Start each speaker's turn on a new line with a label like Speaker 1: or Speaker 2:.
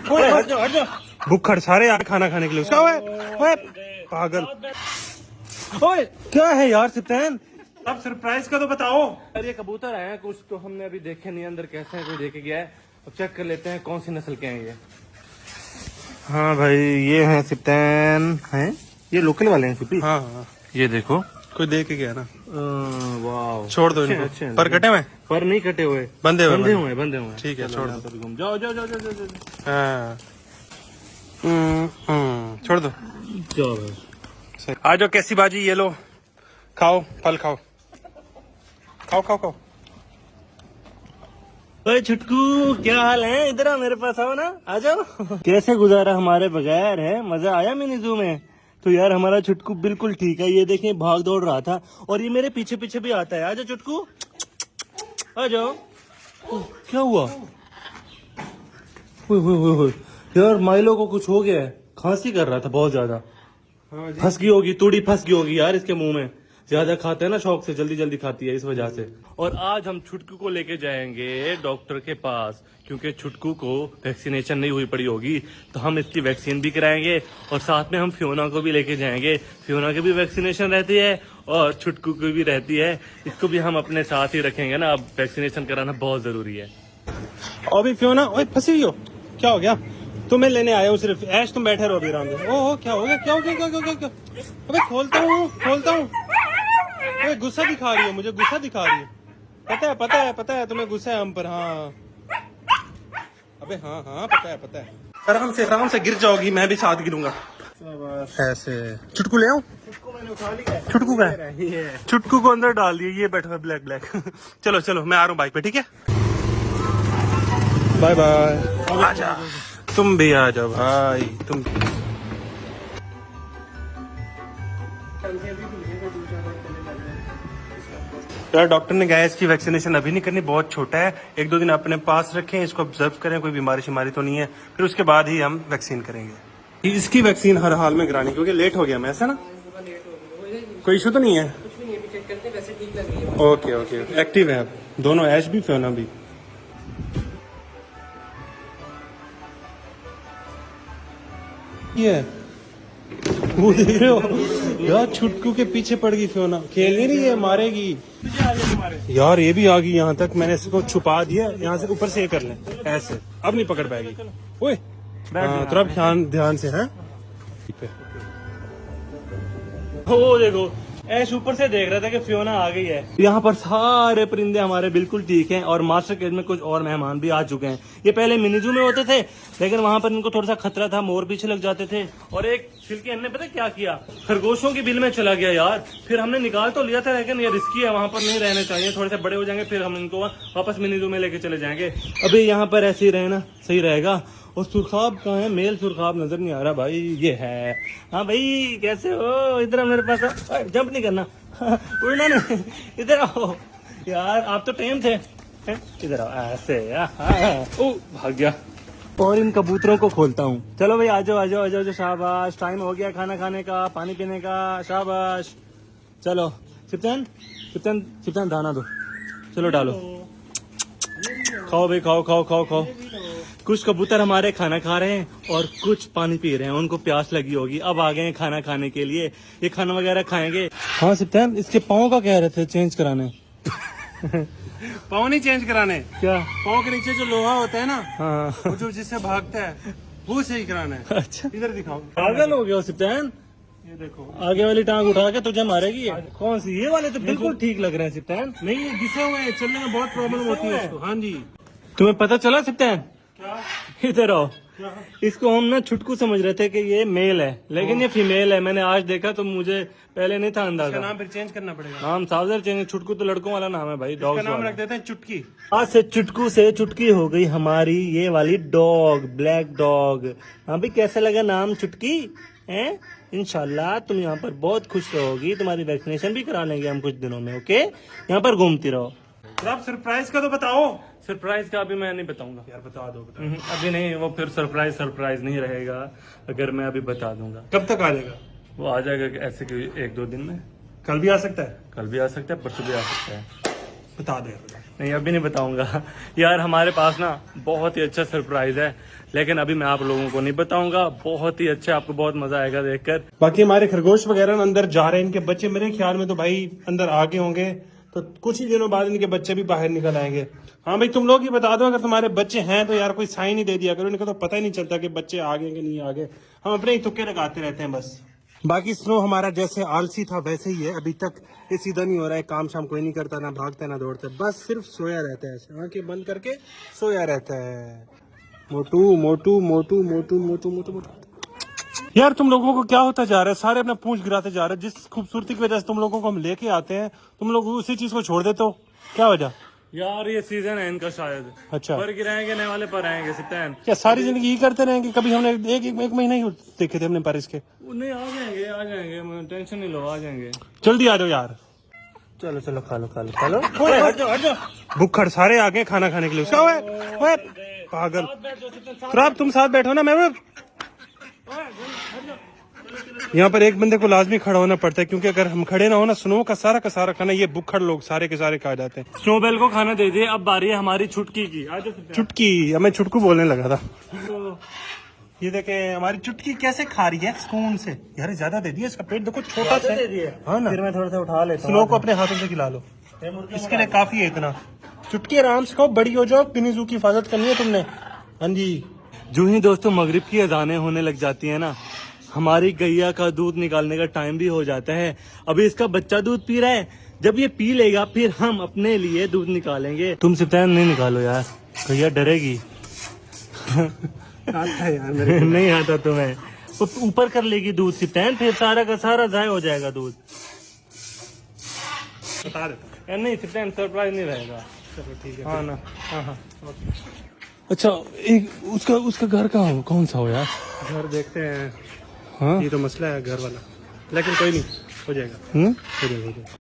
Speaker 1: भूखड़ सारे यार खाना खाने के लिए उसका ओए पागल। ओए क्या है यार सिप्तैन, अब सरप्राइज का तो बताओ।
Speaker 2: यार ये कबूतर आए हैं कुछ तो हमने अभी देखे नहीं, अंदर कैसे हैं कोई देखे गया है। अब चेक कर लेते हैं कौन सी नस्ल के हैं ये।
Speaker 1: हाँ भाई ये हैं सिप्तैन हैं, ये लोकल वाले हैं सिप्पी।
Speaker 2: हाँ हाँ
Speaker 1: ये देखो कोई दे के गया ना।
Speaker 2: वाह
Speaker 1: छोड़ दो इनको।
Speaker 2: अच्छे हैं
Speaker 1: पर कटे हुए,
Speaker 2: पर नहीं कटे हुए,
Speaker 1: बंधे हुए
Speaker 2: बंधे हुए।
Speaker 1: ठीक है छोड़ दो।
Speaker 2: घूम जाओ जाओ जाओ जाओ जाओ
Speaker 1: हाँ छोड़ दो।
Speaker 2: जाओ भाई।
Speaker 1: आ जाओ कैसी बाजी, ये लो खाओ, फल खाओ खाओ खाओ खाओ।
Speaker 2: ओए छुटकू क्या हाल है, इधर आओ मेरे पास आओ ना, आ जाओ। कैसे गुजारा हमारे बगैर है, मजा आया मिनी जू में? तो यार हमारा छुटकू बिल्कुल ठीक है, ये देखें भाग दौड़ रहा था और ये मेरे पीछे पीछे भी आता है। आ जाओ छुटकू आ जाओ। क्या हुआ? यार माइलो को कुछ हो गया है, खांसी कर रहा था बहुत ज्यादा। फंस गई होगी, तूड़ी फंस गई होगी यार इसके मुंह में, ज्यादा खाते हैं ना शौक से, जल्दी जल्दी खाती है इस वजह से। और आज हम छुटकू को लेके जाएंगे डॉक्टर के पास, क्योंकि छुटकू को वैक्सीनेशन नहीं हुई पड़ी होगी, तो हम इसकी वैक्सीन भी कराएंगे और साथ में हम फियोना को भी लेके जाएंगे। फियोना की भी वैक्सीनेशन रहती है और छुटकू की भी रहती है, इसको भी हम अपने साथ ही रखेंगे ना, अब वैक्सीनेशन कराना बहुत जरूरी है।
Speaker 1: अभी फियोना ओए फंसी हुई हो, क्या हो गया? तुम्हें लेने आया हूँ सिर्फ, ऐश तुम बैठे रहो अभी आराम से। ओह क्या हो गया, क्या हो गया, क्या क्या क्या क्या? अबे खोलता हूँ। अबे गुस्सा दिखा रही है मुझे, गुस्सा दिखा रही है। पता है तुम्हें गुस्सा है हम पर। हाँ अबे हाँ पता है। आराम से गिर जाओगी, मैं भी साथ गिरूंगा ऐसे। छुटकू ले आऊं?
Speaker 2: छुटकू मैंने उठा लिया।
Speaker 1: छुटकू का छुटकू को अंदर डाल दिया, ये बैठा है ब्लैक। चलो मैं आ रहा हूँ बाइक पे, ठीक है? Bye bye. आजा तुम भी आ जाओ भाई, तुम यार डॉक्टर ने कहा इसकी वैक्सीनेशन अभी नहीं करनी, बहुत छोटा है, 1-2 दिन अपने पास रखें, इसको ऑब्जर्व करें, कोई बीमारी शिमारी तो नहीं है, फिर उसके बाद ही हम वैक्सीन करेंगे। इसकी वैक्सीन हर हाल में करानी, क्योंकि लेट हो गया मैं, ऐसा ना? कोई इशू तो नहीं है? ओके एक्टिव है अब दोनों, ऐश भी फियोना भी। ये वो देख रहे हो यार, छुटकू के पीछे पड़ गई फियोना, खेल नहीं रही है, मारेगी यार। ये भी आ गई यहाँ तक, मैंने इसको छुपा दिया, यहाँ से ऊपर से ये कर लें ऐसे, अब नहीं पकड़ पाएगी। ओए थोड़ा ध्यान से है।
Speaker 2: वो देखो ऐश ऊपर से देख रहा था कि फियोना आ गई है। यहाँ पर सारे परिंदे हमारे बिल्कुल ठीक हैं और मास्टर केज में कुछ और मेहमान भी आ चुके हैं। ये पहले मिनी जू में होते थे, लेकिन वहां पर इनको थोड़ा सा खतरा था, मोर पीछे लग जाते थे। और एक छिलके ने पता क्या किया, खरगोशों की बिल में चला गया यार। फिर हमने निकाल तो लिया था, लेकिन ये रिस्की है, वहां पर नहीं रहने चाहिए, थोड़े से बड़े हो जाएंगे फिर हम इनको वापस मिनी जू में लेके चले जाएंगे। अभी यहाँ पर ऐसे ही रहना सही रहेगा। और सुरखाब कहाँ है? मेल सुरखाब नजर नहीं आ रहा भाई, ये है। हाँ भाई कैसे हो, इधर मेरे पास, जंप नहीं करना, उड़ना नहीं, इधर आओ यार, आप तो टेम थे, इधर आओ ऐसे। ओ भाग गया। और इन कबूतरों को खोलता हूँ। चलो भाई आ जाओ, शाबाश, टाइम हो गया खाना खाने का, पानी पीने का, शाबाश। चलो सिप्तैन दाना दो, चलो डालो, खाओ भाई खाओ। कुछ कबूतर हमारे खाना खा रहे हैं और कुछ पानी पी रहे हैं, उनको प्यास लगी होगी, अब आ गए हैं खाना खाने के लिए, ये खाना वगैरह खाएंगे। हाँ सिप्तैन, इसके पाँव का कह रहे थे चेंज कराने।
Speaker 1: पाँव नहीं चेंज कराने,
Speaker 2: क्या?
Speaker 1: पाँव के नीचे जो लोहा होता है ना,
Speaker 2: हाँ
Speaker 1: वो जो जिससे भागता है, वो सही कराना है।
Speaker 2: अच्छा
Speaker 1: इधर दिखाओ।
Speaker 2: पागल हो गया सिप्तैन,
Speaker 1: ये देखो
Speaker 2: आगे वाली टांग उठा के तुझे मारेगी। कौन सी? ये वाले तो बिल्कुल ठीक लग रहे हैं सिप्तैन।
Speaker 1: नहीं घिसे हुए, चलने में बहुत प्रॉब्लम होती है इसको। हाँ जी।
Speaker 2: तुम्हें पता चला सिप्तैन?
Speaker 1: क्या?
Speaker 2: इधर आओ। इसको हम ना छुटकू समझ रहे थे कि ये मेल है, लेकिन ये फीमेल है। मैंने आज देखा तो मुझे पहले नहीं था अंदाजा।
Speaker 1: नाम फिर चेंज करना पड़ेगा।
Speaker 2: नाम सावधान चेंज, छुटकू तो लड़कों वाला नाम है भाई, डॉग
Speaker 1: नाम रख देते हैं चुटकी।
Speaker 2: आज से चुटकू से चुटकी हो गई हमारी ये वाली डॉग, ब्लैक डॉग। हाँ भाई कैसा लगा नाम चुटकी है? इंशाल्लाह तुम यहाँ पर बहुत खुश रहोगी, तुम्हारी वैक्सीनेशन भी करा लेंगे हम कुछ दिनों में। ओके, यहाँ पर घूमती रहो।
Speaker 1: आप सरप्राइज का तो बताओ।
Speaker 2: सरप्राइज का अभी मैं नहीं बताऊंगा
Speaker 1: यार बता दो।
Speaker 2: अभी नहीं, वो फिर सरप्राइज नहीं रहेगा अगर मैं अभी बता दूंगा।
Speaker 1: कब तक आ जाएगा?
Speaker 2: वो आ जाएगा ऐसे कि 1-2 दिन में।
Speaker 1: कल भी आ सकता है?
Speaker 2: कल भी आ सकता है, परसों भी आ सकता है।
Speaker 1: बता दे।
Speaker 2: नहीं अभी नहीं बताऊंगा यार, हमारे पास ना बहुत ही अच्छा सरप्राइज है। लेकिन अभी मैं आप लोगों को नहीं बताऊंगा। बहुत ही अच्छा, आपको बहुत मजा आएगा देखकर।
Speaker 1: बाकी हमारे खरगोश वगैरह ना अंदर जा रहे हैं, इनके बच्चे मेरे ख्याल में तो भाई अंदर आगे होंगे, तो कुछ ही दिनों बाद इनके बच्चे भी बाहर निकल आएंगे। हाँ भाई तुम लोग ही बता दो अगर तुम्हारे बच्चे हैं तो यार कोई साइन ही दे दिया करो, इनको तो पता ही नहीं चलता कि बच्चे आ गए कि नहीं आ गए, हम अपने ही तुक्के लगाते रहते हैं बस। बाकी स्नो हमारा जैसे आलसी था वैसे ही है, अभी तक ये सीधा नहीं हो रहा है, काम शाम कोई नहीं करता, ना भागता ना दौड़ता, बस सिर्फ सोया रहता है, ऐसे आंखें बंद करके सोया रहता है। मोटू मोटू मोटू मोटू मोटू मोटू मोटू। यार तुम लोगों को क्या होता जा रहा है, सारे अपना पूंछ गिराते जा रहे हैं, जिस खूबसूरती की वजह से तुम लोगों को हम लेके आते हैं तुम लोग उसी चीज को छोड़ देते हो, क्या वजह?
Speaker 2: यार ये सीजन है इनका शायद।
Speaker 1: अच्छा
Speaker 2: पर गिराएंगे नए वाले पर आएंगे सिप्तान।
Speaker 1: क्या सारी जिंदगी यही करते रहेंगे? कभी हमने एक महीना ही देखे थे अपने पर इसके।
Speaker 2: नहीं आ जाएंगे, टेंशन नहीं लो, आ जाएंगे।
Speaker 1: जल्दी आ जाओ यार। चलो चलो खा लो खा लो खा लो। भुक्खड़ सारे आ गए खाना खाने के लिए। उसका ओए पागल, तो आप तुम साथ बैठो ना। मैं यहाँ पर एक बंदे को लाजमी खड़ा होना पड़ता है, क्योंकि अगर हम खड़े ना हो ना स्नो का सारा खाना ये भुक्खड़ लोग सारे के सारे खा जाते हैं।
Speaker 2: स्नोबेल को खाना दे दिए, अब बारी है हमारी छुटकी की। आ जाओ सिप्तान।
Speaker 1: चुटकी, मैं छुटकू बोलने लगा था। तो ये देखे हमारी चुटकी कैसे खा रही है सुकून से। यार ज्यादा दे दिया, इसका पेट देखो छोटा सा है। हाँ ना,
Speaker 2: फिर मैं थोड़ा सा उठा लेता हूँ।
Speaker 1: स्नो को अपने हाथों से खिला लो, इसके लिए काफी है इतना। चुटकी आराम से खाओ, बड़ी हो जाओ, पिनी जू की हिफाजत करनी है तुमने। हाँ जी।
Speaker 2: जो ही दोस्तों मगरिब की अजानें होने लग जाती है ना, हमारी गैया का दूध निकालने का टाइम भी हो जाता है। अभी इसका बच्चा दूध पी रहा है, जब ये पी लेगा फिर हम अपने लिए दूध निकालेंगे। तुम सिप्तान नहीं निकालो यार, गैया डरेगी।
Speaker 1: आता है यार मेरे
Speaker 2: नहीं आता तुम्हें, वो ऊपर कर लेगी दूध सिप्तान, फिर सारा का सारा जाय हो जाएगा दूध।
Speaker 1: बता देता।
Speaker 2: नहीं सिप्तान सरप्राइज नहीं रहेगा।
Speaker 1: चलो ठीक है।
Speaker 2: हाँ ना, हाँ हाँ।
Speaker 1: अच्छा एक उसका घर कहाँ, कौन सा हो यार? घर देखते हैं। हाँ ये तो मसला है घर वाला, लेकिन कोई नहीं, हो जाएगा। हो जाएगा।